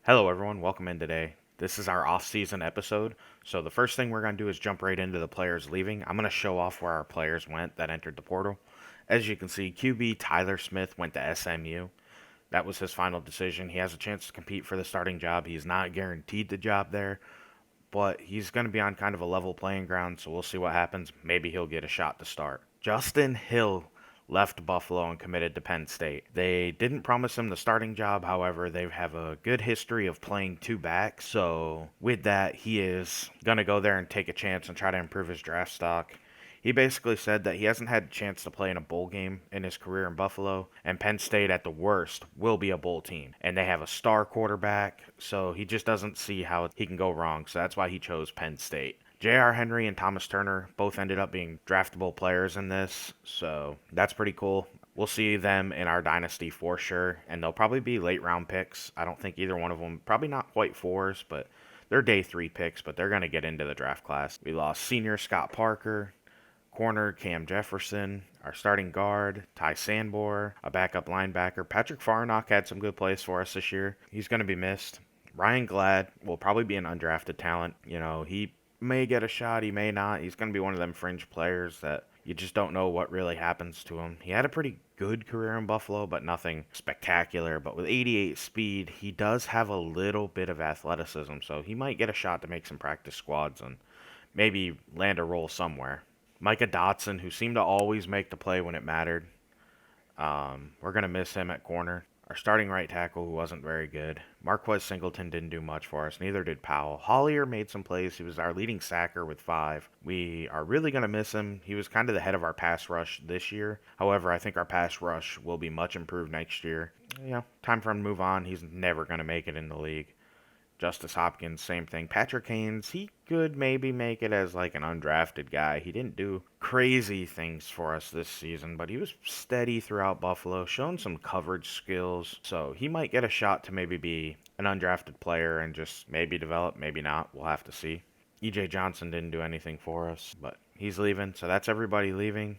Hello, everyone. Welcome in today. This is our off-season episode. So the first thing we're going to do is jump right into the players leaving. I'm going to show off where our players went that entered the portal. As you can see, QB Tyler Smith went to SMU. That was his final decision. He has a chance to compete for the starting job. He's not guaranteed the job there, but he's going to be on kind of a level playing ground, so we'll see what happens. Maybe he'll get a shot to start. Justin Hill left Buffalo and committed to Penn State. They didn't promise him the starting job, however, they have a good history of playing two backs, so with that, he is going to go there and take a chance and try to improve his draft stock. He basically said that he hasn't had a chance to play in a bowl game in his career in Buffalo, and Penn State, at the worst, will be a bowl team. And they have a star quarterback, so he just doesn't see how he can go wrong, so that's why he chose Penn State. J.R. Henry and Thomas Turner both ended up being draftable players in this, so that's pretty cool. We'll see them in our dynasty for sure, and they'll probably be late round picks. I don't think either one of them, probably not quite fours, but they're day three picks, but they're going to get into the draft class. We lost senior Scott Parker, corner Cam Jefferson, our starting guard Ty Sandbor, a backup linebacker. Patrick Farnock had some good plays for us this year. He's going to be missed. Ryan Glad will probably be an undrafted talent. He may get a shot, he may not. He's going to be one of them fringe players that you just don't know what really happens to him. He had a pretty good career in Buffalo, but nothing spectacular. But with 88 speed, he does have a little bit of athleticism, so he might get a shot to make some practice squads and maybe land a role somewhere. Micah Dotson, who seemed to always make the play when it mattered. We're going to miss him at corner. Our starting right tackle, who wasn't very good. Marquez Singleton didn't do much for us. Neither did Powell. Hollier made some plays. He was our leading sacker with 5. We are really going to miss him. He was kind of the head of our pass rush this year. However, I think our pass rush will be much improved next year. Time for him to move on. He's never going to make it in the league. Justice Hopkins, same thing. Patrick Haynes, he could maybe make it as like an undrafted guy. He didn't do crazy things for us this season, but he was steady throughout Buffalo, showing some coverage skills. So he might get a shot to maybe be an undrafted player and just maybe develop, maybe not. We'll have to see. EJ Johnson didn't do anything for us, but he's leaving, so that's everybody leaving.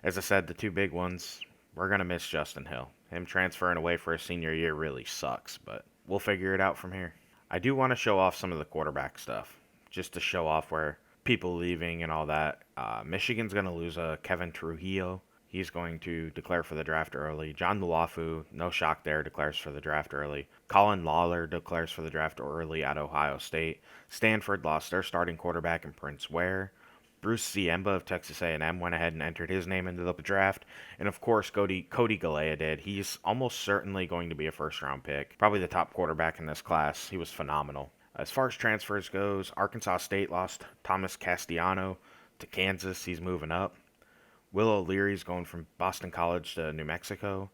As I said, the two big ones, we're going to miss Justin Hill. Him transferring away for his senior year really sucks, but we'll figure it out from here. I do want to show off some of the quarterback stuff, just to show off where people leaving and all that. Michigan's going to lose Kevin Trujillo. He's going to declare for the draft early. John Luafu, no shock there, declares for the draft early. Colin Lawler declares for the draft early at Ohio State. Stanford lost their starting quarterback in Prince Ware. Bruce Ziemba of Texas A&M went ahead and entered his name into the draft. And of course, Cody Galea did. He's almost certainly going to be a first-round pick. Probably the top quarterback in this class. He was phenomenal. As far as transfers goes, Arkansas State lost Thomas Castellano to Kansas. He's moving up. Will O'Leary's going from Boston College to New Mexico.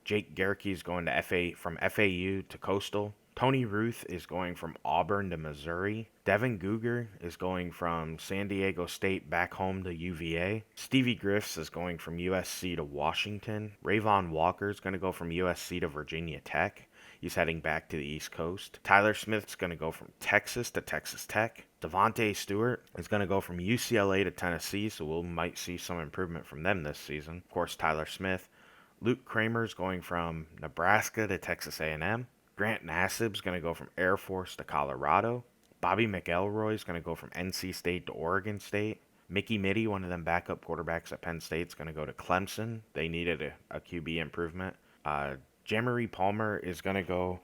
Jake Gehrke's going to from FAU to Coastal. Tony Ruth is going from Auburn to Missouri. Devin Guger is going from San Diego State back home to UVA. Stevie Griffiths is going from USC to Washington. Rayvon Walker is going to go from USC to Virginia Tech. He's heading back to the East Coast. Tyler Smith's going to go from Texas to Texas Tech. Devontae Stewart is going to go from UCLA to Tennessee, so we might see some improvement from them this season. Of course, Tyler Smith. Luke Kramer's going from Nebraska to Texas A&M. Grant Nassib's going to go from Air Force to Colorado. Bobby McElroy's going to go from NC State to Oregon State. Mickey Mitty, one of them backup quarterbacks at Penn State, is going to go to Clemson. They needed a QB improvement. Jemery Palmer is going to go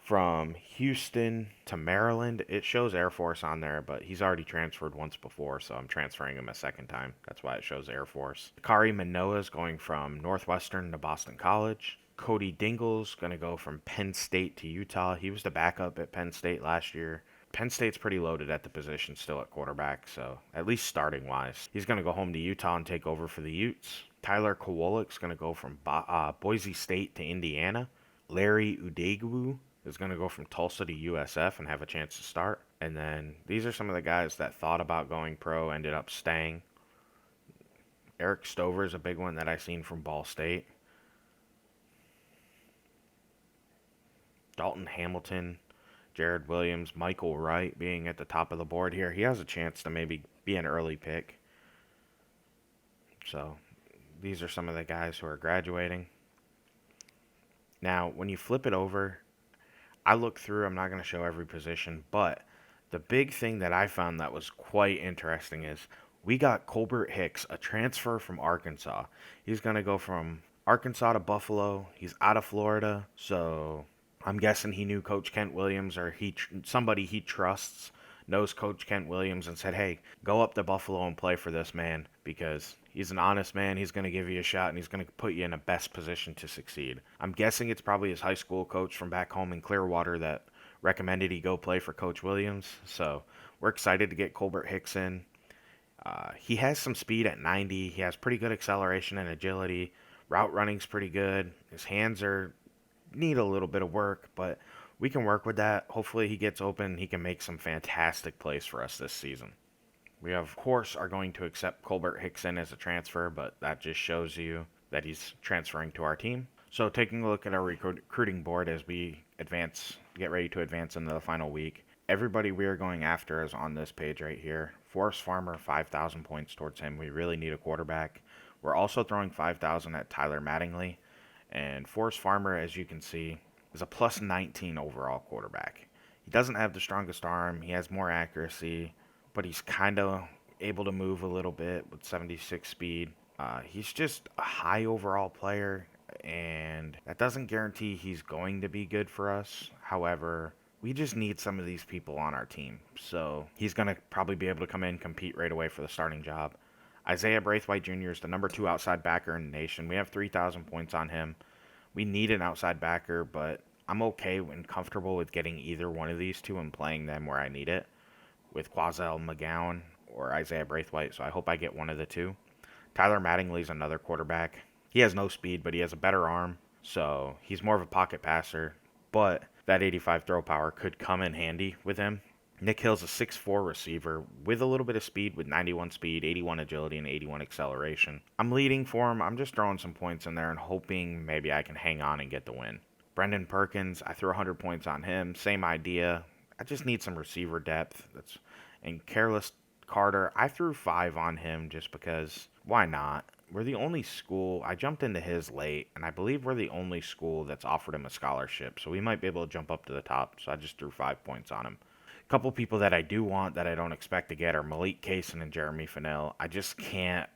from Houston to Maryland. It shows Air Force on there, but he's already transferred once before, so I'm transferring him a second time. That's why it shows Air Force. Kari Manoa is going from Northwestern to Boston College. Cody Dingle's going to go from Penn State to Utah. He was the backup at Penn State last year. Penn State's pretty loaded at the position still at quarterback, so at least starting-wise. He's going to go home to Utah and take over for the Utes. Tyler Kowalik going to go from Boise State to Indiana. Larry Udegwu is going to go from Tulsa to USF and have a chance to start. And then these are some of the guys that thought about going pro, ended up staying. Eric Stover is a big one that I've seen from Ball State. Dalton Hamilton, Jared Williams, Michael Wright being at the top of the board here. He has a chance to maybe be an early pick. So these are some of the guys who are graduating. Now, when you flip it over, I looked through, I'm not going to show every position, but the big thing that I found that was quite interesting is we got Colbert Hicks, a transfer from Arkansas. He's going to go from Arkansas to Buffalo. He's out of Florida, so I'm guessing he knew Coach Kent Williams, or somebody he trusts knows Coach Kent Williams and said, "Hey, go up to Buffalo and play for this man because he's an honest man. He's going to give you a shot and he's going to put you in the best position to succeed." I'm guessing it's probably his high school coach from back home in Clearwater that recommended he go play for Coach Williams. So we're excited to get Colbert Hicks in. He has some speed at 90. He has pretty good acceleration and agility. Route running's pretty good. His hands are need a little bit of work, but we can work with that. Hopefully he gets open and he can make some fantastic plays for us this season. We, of course, are going to accept Colbert Hickson as a transfer, but that just shows you that he's transferring to our team. So taking a look at our recruiting board as we get ready to advance into the final week, everybody we are going after is on this page right here. Forrest Farmer, 5,000 points towards him. We really need a quarterback. We're also throwing 5,000 at Tyler Mattingly. And Forrest Farmer, as you can see, is a plus 19 overall quarterback. He doesn't have the strongest arm. He has more accuracy, but he's kind of able to move a little bit with 76 speed. He's just a high overall player, and that doesn't guarantee he's going to be good for us. However, we just need some of these people on our team. So he's going to probably be able to come in and compete right away for the starting job. Isaiah Braithwaite Jr. is the number 2 outside backer in the nation. We have 3,000 points on him. We need an outside backer, but I'm okay and comfortable with getting either one of these two and playing them where I need it with Quazell McGowan or Isaiah Braithwaite, so I hope I get one of the two. Tyler Mattingly's another quarterback. He has no speed, but he has a better arm, so he's more of a pocket passer, but that 85 throw power could come in handy with him. Nick Hill's a 6'4 receiver with a little bit of speed, with 91 speed, 81 agility, and 81 acceleration. I'm leading for him. I'm just throwing some points in there and hoping maybe I can hang on and get the win. Brendan Perkins, I threw 100 points on him. Same idea. I just need some receiver depth. And Careless Carter, I threw 5 on him just because, why not? We're the only school, I jumped into his late, and I believe we're the only school that's offered him a scholarship, so we might be able to jump up to the top, so I just threw 5 points on him. A couple people that I do want that I don't expect to get are Malik Kaysen and Jeremy Fennell. I just can't,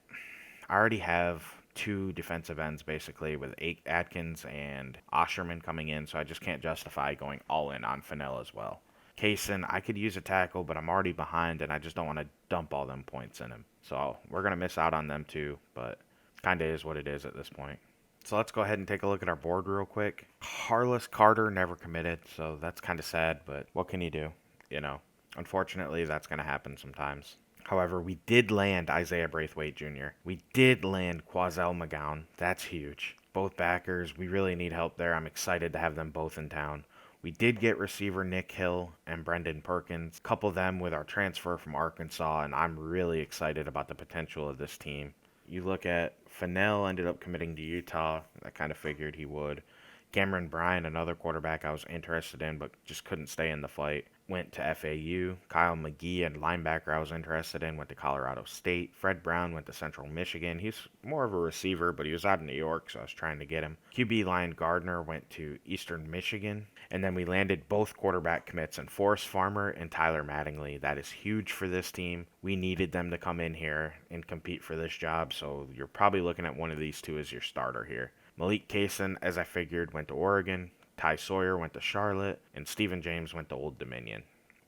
I already have 2 defensive ends basically with Atkins and Osherman coming in, so I just can't justify going all in on Fennell as well. Kaysen, I could use a tackle, but I'm already behind, and I just don't want to dump all them points in him. So we're going to miss out on them too, but kind of is what it is at this point. So let's go ahead and take a look at our board real quick. Carlos Carter never committed, so that's kind of sad, but what can you do? You know, unfortunately, that's going to happen sometimes. However, we did land Isaiah Braithwaite Jr. We did land Quazell McGowan. That's huge. Both backers, we really need help there. I'm excited to have them both in town. We did get receiver Nick Hill and Brendan Perkins, couple them with our transfer from Arkansas, and I'm really excited about the potential of this team. You look at Fennell ended up committing to Utah. I kind of figured he would. Cameron Bryan, another quarterback I was interested in but just couldn't stay in the fight, went to FAU. Kyle McGee, a linebacker I was interested in, went to Colorado State. Fred Brown went to Central Michigan. He's more of a receiver, but he was out of New York, so I was trying to get him. QB Lion Gardner went to Eastern Michigan. And then we landed both quarterback commits in Forrest Farmer and Tyler Mattingly. That is huge for this team. We needed them to come in here and compete for this job, so you're probably looking at one of these two as your starter here. Malik Kaysen, as I figured, went to Oregon. Ty Sawyer went to Charlotte. And Stephen James went to Old Dominion.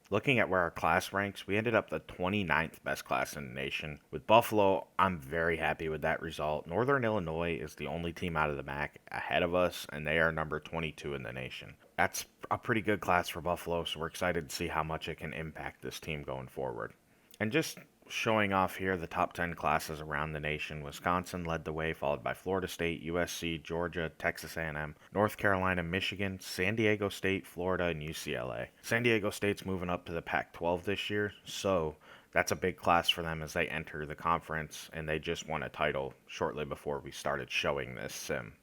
Looking at where our class ranks, we ended up the 29th best class in the nation. With Buffalo, I'm very happy with that result. Northern Illinois is the only team out of the MAC ahead of us, and they are number 22 in the nation. That's a pretty good class for Buffalo, so we're excited to see how much it can impact this team going forward. And just showing off here the top 10 classes around the nation. Wisconsin led the way, followed by Florida State, USC, Georgia, Texas A&M, North Carolina, Michigan, San Diego State, Florida, and UCLA. San Diego State's moving up to the Pac-12 this year, so that's a big class for them as they enter the conference, and they just won a title shortly before we started showing this sim.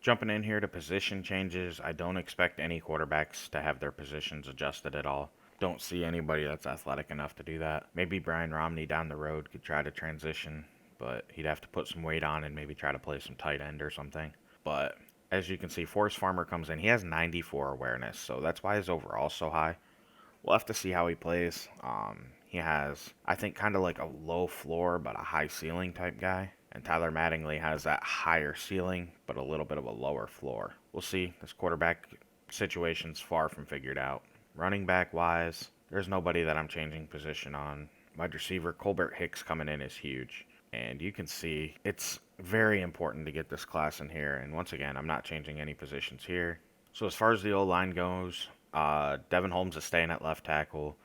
Jumping in here to position changes, I don't expect any quarterbacks to have their positions adjusted at all. Don't see anybody that's athletic enough to do that. Maybe Brian Romney down the road could try to transition, but he'd have to put some weight on and maybe try to play some tight end or something. But As you can see, Forrest Farmer comes in. He has 94 awareness, so that's why his overall so high. We'll have to see how he plays. He has, I think, kind of like a low floor but a high ceiling type guy. And Tyler Mattingly has that higher ceiling but a little bit of a lower floor. We'll see. This quarterback situation's far from figured out. Running back wise, there's nobody that I'm changing position on. Wide receiver, Colbert Hicks coming in is huge. And you can see it's very important to get this class in here. And once again, I'm not changing any positions here. So as far as the O-line goes, Devin Holmes is staying at left tackle.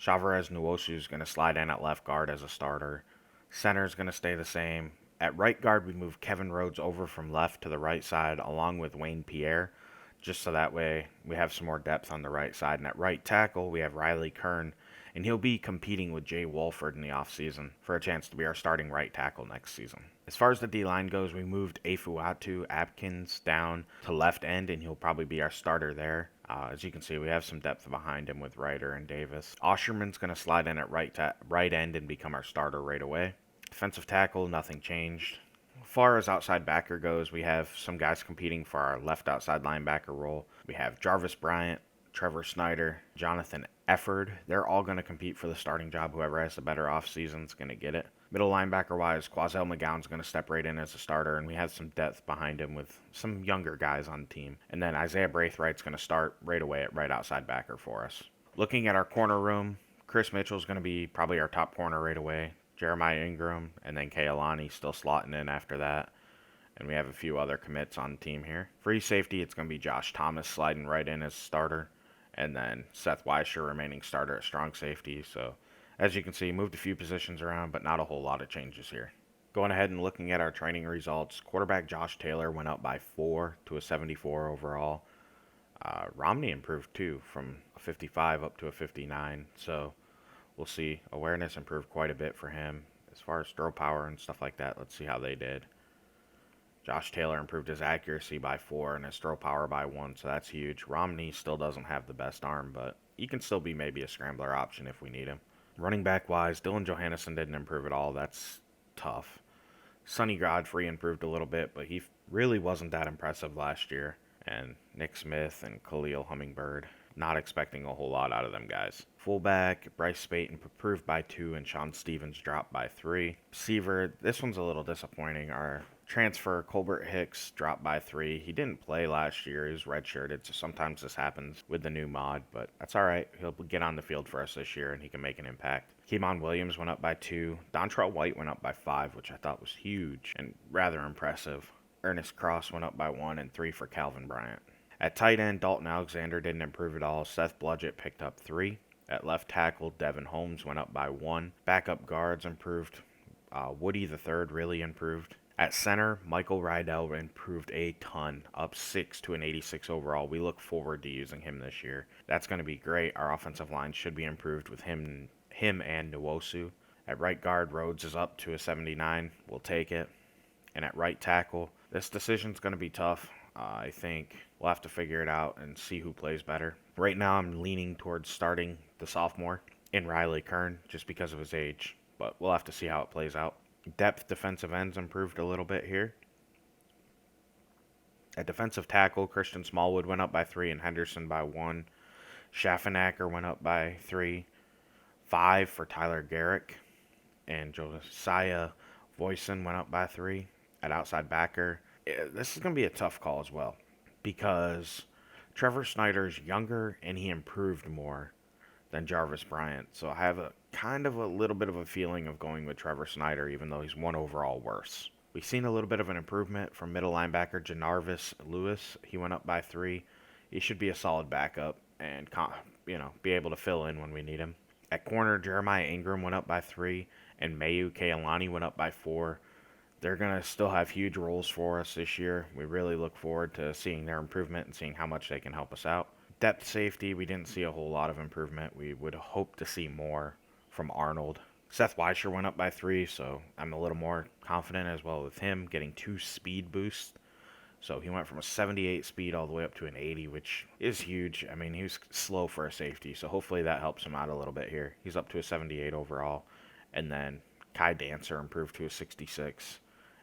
Shavarez Nwosu is going to slide in at left guard as a starter. Center is going to stay the same. At right guard, we move Kevin Rhodes over from left to the right side along with Wayne Pierre, just so that way we have some more depth on the right side. And at right tackle, we have Riley Kern, and he'll be competing with Jay Wolford in the offseason for a chance to be our starting right tackle next season. As far as the D-line goes, we moved Afuatu Atkins down to left end, and he'll probably be our starter there. As you can see, we have some depth behind him with Ryder and Davis. Osherman's going to slide in at right end and become our starter right away. Defensive tackle, nothing changed. As far as outside backer goes, we have some guys competing for our left outside linebacker role. We have Jarvis Bryant, Trevor Snyder, Jonathan Efford. They're all going to compete for the starting job. Whoever has the better offseason is going to get it. Middle linebacker-wise, Quazell McGowan's going to step right in as a starter, and we have some depth behind him with some younger guys on the team. And then Isaiah Braithwaite's going to start right away at right outside backer for us. Looking at our corner room, Chris Mitchell's going to be probably our top corner right away. Jeremiah Ingram, and then Kailani still slotting in after that. And we have a few other commits on the team here. Free safety, it's going to be Josh Thomas sliding right in as starter. And then Seth Weischer remaining starter at strong safety. So, as you can see, moved a few positions around, but not a whole lot of changes here. Going ahead and looking at our training results, quarterback Josh Taylor went up by 4 to a 74 overall. Romney improved too, from a 55 up to a 59. So, we'll see. Awareness improved quite a bit for him. As far as throw power and stuff like that, let's see how they did. Josh Taylor improved his accuracy by 4 and his throw power by 1, so that's huge. Romney still doesn't have the best arm, but he can still be maybe a scrambler option if we need him. Running back wise, Dylan Johannesson didn't improve at all. That's tough. Sonny Godfrey improved a little bit, but he really wasn't that impressive last year. And Nick Smith and Khalil Hummingbird, not expecting a whole lot out of them guys. Fullback, Bryce Spayton improved by 2 and Sean Stevens dropped by 3. Receiver, this one's a little disappointing. Our transfer, Colbert Hicks, dropped by 3. He didn't play last year. He was redshirted, so sometimes this happens with the new mod, but that's all right. He'll get on the field for us this year, and he can make an impact. Keemon Williams went up by 2. Dontrell White went up by 5, which I thought was huge and rather impressive. Ernest Cross went up by 1 and 3 for Calvin Bryant. At tight end, Dalton Alexander didn't improve at all. Seth Bludgett picked up 3. At left tackle, Devin Holmes went up by 1. Backup guards improved. Woody the third really improved. At center, Michael Rydell improved a ton, up 6 to an 86 overall. We look forward to using him this year. That's going to be great. Our offensive line should be improved with him and Nwosu. At right guard, Rhodes is up to a 79. We'll take it. And at right tackle, this decision's going to be tough. I think we'll have to figure it out and see who plays better. Right now, I'm leaning towards starting the sophomore in Riley Kern just because of his age, but we'll have to see how it plays out. Depth defensive ends improved a little bit here. At defensive tackle, Christian Smallwood went up by 3 and Henderson by 1. Schaffenacker went up by 3. 5 for Tyler Garrick. And Josiah Voisin went up by 3. At outside backer, this is going to be a tough call as well because Trevor Snyder's younger and he improved more than Jarvis Bryant. So I have a kind of a little bit of a feeling of going with Trevor Snyder even though he's 1 overall worse. We've seen a little bit of an improvement from middle linebacker Janarvis Lewis. He went up by 3. He should be a solid backup and be able to fill in when we need him. At corner, Jeremiah Ingram went up by 3 and Mayu Kailani went up by 4. They're going to still have huge roles for us this year. We really look forward to seeing their improvement and seeing how much they can help us out. Depth safety, we didn't see a whole lot of improvement. We would hope to see more from Arnold. Seth Weischer went up by 3, so I'm a little more confident as well with him getting 2 speed boosts. So he went from a 78 speed all the way up to an 80, which is huge. I mean, he was slow for a safety, so hopefully that helps him out a little bit here. He's up to a 78 overall. And then Kai Dancer improved to a 66.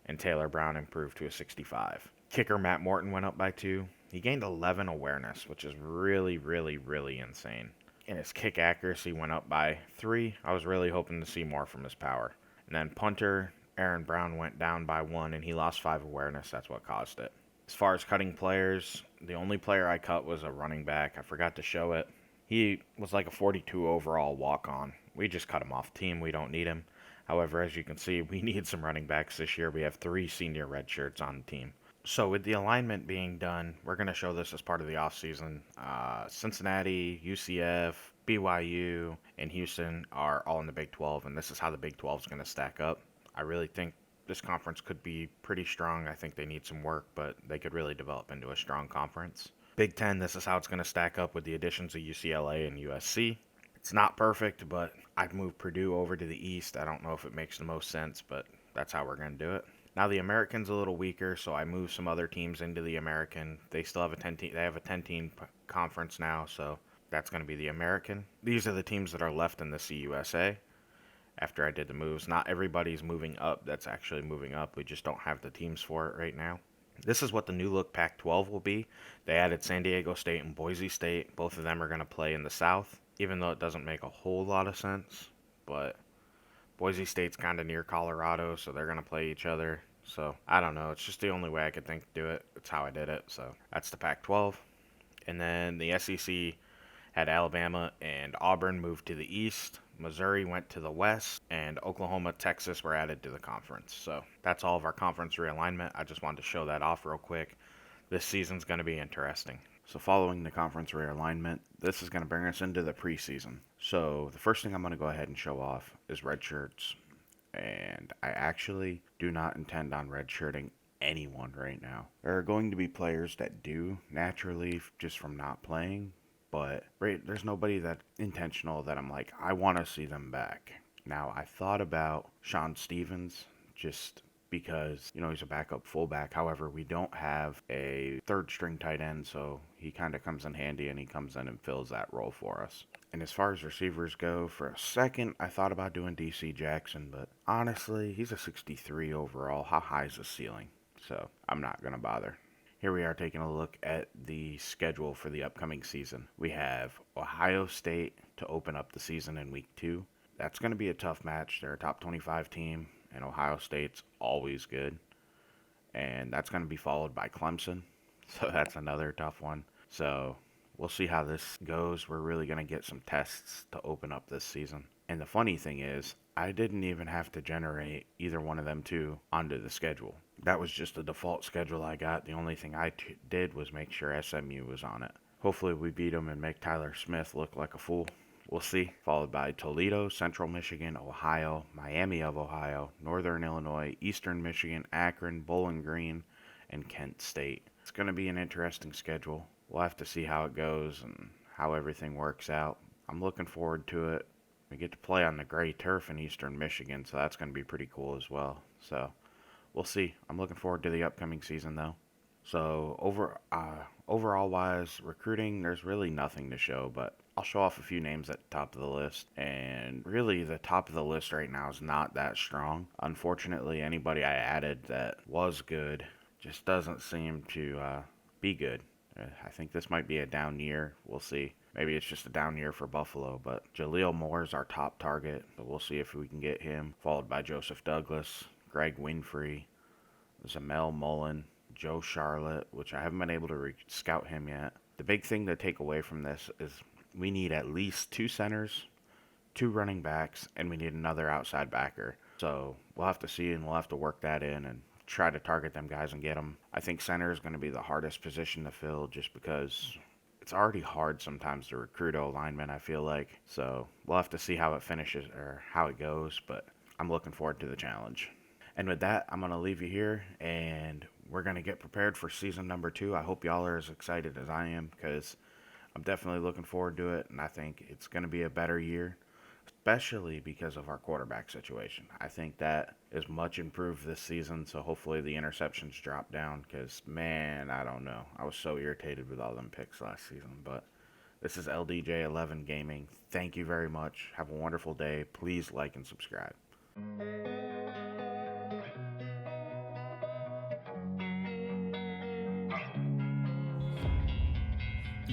And Taylor Brown improved to a 65. Kicker Matt Morton went up by 2. He gained 11 awareness, which is really, really, really insane. And his kick accuracy went up by 3. I was really hoping to see more from his power. And then punter Aaron Brown went down by 1, and he lost 5 awareness. That's what caused it. As far as cutting players, the only player I cut was a running back. I forgot to show it. He was like a 42 overall walk-on. We just cut him off the team. We don't need him. However, as you can see, we need some running backs this year. We have 3 senior red shirts on the team. So with the alignment being done, we're going to show this as part of the offseason. Cincinnati, UCF, BYU, and Houston are all in the Big 12, and this is how the Big 12 is going to stack up. I really think this conference could be pretty strong. I think they need some work, but they could really develop into a strong conference. Big 10, this is how it's going to stack up with the additions of UCLA and USC. It's not perfect, but I'd move Purdue over to the East. I don't know if it makes the most sense, but that's how we're going to do it. Now the American's a little weaker, so I moved some other teams into the American. They still have a 10-team. They have a 10-team conference now, so that's going to be the American. These are the teams that are left in the CUSA. After I did the moves, not everybody's moving up. That's actually moving up. We just don't have the teams for it right now. This is what the new look Pac-12 will be. They added San Diego State and Boise State. Both of them are going to play in the South, even though it doesn't make a whole lot of sense, but Boise State's kind of near Colorado, so they're going to play each other. So, I don't know. It's just the only way I could think to do it. It's how I did it. So, that's the Pac-12. And then the SEC had Alabama and Auburn moved to the East. Missouri went to the West. And Oklahoma, Texas were added to the conference. So, that's all of our conference realignment. I just wanted to show that off real quick. This season's going to be interesting. So following the conference realignment, this is going to bring us into the preseason. So the first thing I'm going to go ahead and show off is red shirts. And I actually do not intend on redshirting anyone right now. There are going to be players that do naturally just from not playing, but there's nobody that intentional that I'm like, I want to see them back. Now, I thought about Sean Stevens just because, he's a backup fullback. However, we don't have a third string tight end, so he kind of comes in handy and he comes in and fills that role for us. And as far as receivers go, for a second, I thought about doing DC Jackson, but honestly, he's a 63 overall. How high is the ceiling? So I'm not going to bother. Here we are taking a look at the schedule for the upcoming season. We have Ohio State to open up the season in week 2. That's going to be a tough match. They're a top 25 team. And Ohio State's always good. And that's going to be followed by Clemson. So that's another tough one. So we'll see how this goes. We're really going to get some tests to open up this season. And the funny thing is, I didn't even have to generate either one of them two onto the schedule. That was just the default schedule I got. The only thing I did was make sure SMU was on it. Hopefully we beat them and make Tyler Smith look like a fool. We'll see. Followed by Toledo, Central Michigan, Ohio, Miami of Ohio, Northern Illinois, Eastern Michigan, Akron, Bowling Green, and Kent State. It's going to be an interesting schedule. We'll have to see how it goes and how everything works out. I'm looking forward to it. We get to play on the gray turf in Eastern Michigan, so that's going to be pretty cool as well. So we'll see. I'm looking forward to the upcoming season, though. So overall wise, recruiting, there's really nothing to show, but I'll show off a few names at the top of the list. And really, the top of the list right now is not that strong. Unfortunately, anybody I added that was good just doesn't seem to be good. I think this might be a down year. We'll see. Maybe it's just a down year for Buffalo, but Jaleel Moore is our top target, so we'll see if we can get him. Followed by Joseph Douglas, Greg Winfrey, Zamel Mullen, Joe Charlotte, which I haven't been able to scout him yet. The big thing to take away from this is we need at least 2 centers, 2 running backs, and we need another outside backer. So we'll have to see, and we'll have to work that in and try to target them guys and get them. I think center is going to be the hardest position to fill just because it's already hard sometimes to recruit O-linemen, I feel like. So we'll have to see how it finishes or how it goes, but I'm looking forward to the challenge. And with that, I'm going to leave you here, and we're going to get prepared for season number 2. I hope y'all are as excited as I am because I'm definitely looking forward to it, and I think it's going to be a better year, especially because of our quarterback situation. I think that is much improved this season, so hopefully the interceptions drop down because, man, I don't know. I was so irritated with all them picks last season, but this is LDJ11 Gaming. Thank you very much. Have a wonderful day. Please like and subscribe.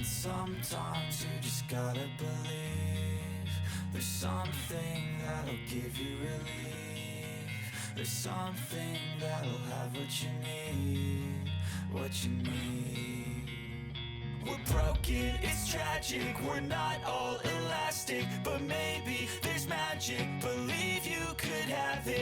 sometimes you just gotta believe there's something that'll give you relief. There's something that'll have what you need, what you need. We're broken, it's tragic, we're not all elastic, but maybe there's magic, believe you could have it.